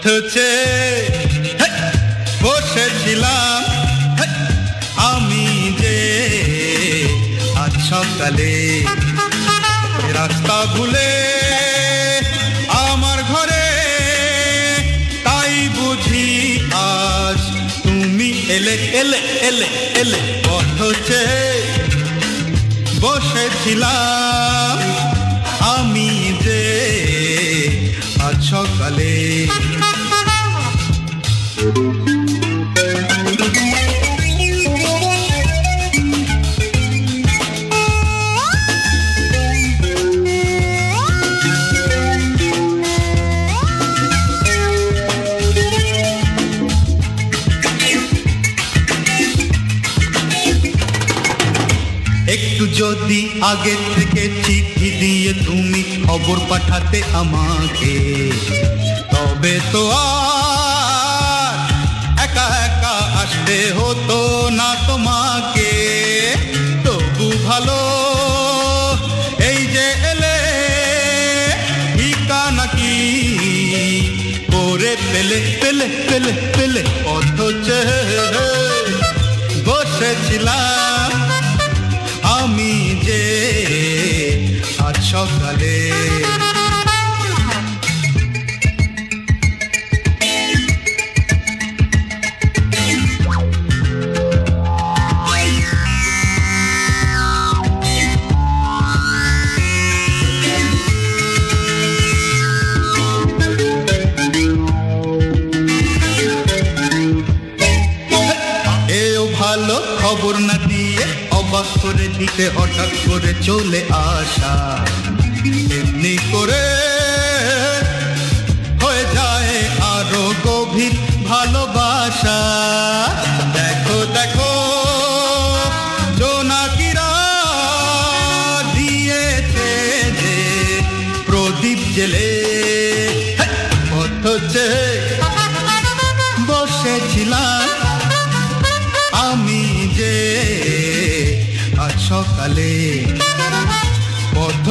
পথে বসেছিলাম আমি যে আজ সকালে রাস্তা ভুলে আমার ঘরে তাই বুঝি আজ তুমি এলে এলে এলে এলে পথে বসেছিলাম আমি যে আজ সকালে একটু যদি আগে থেকে চিঠি দিয়ে তুমি খবর পাঠাতে আমাকে তবে তো আর একা একা আসতে হতো না তোমাকে তবু ভালো এই যে এলে ঠিকানা কি করে পেলে পেলে পেলে পেলে অথচ বসেছিলাম আমি যে আজ সকালে এও ভালো খবর না দিয়ে অবাক করে দিতে হঠাৎ করে চলে আসা এমনি করে হয়ে যায় আরো গভীর ভালোবাসা দেখো দেখো জোনাকিরা দিয়েছে যে প্রদীপ জেলে অথচে বসেছিলাম আমি যে আজ সকালে পথ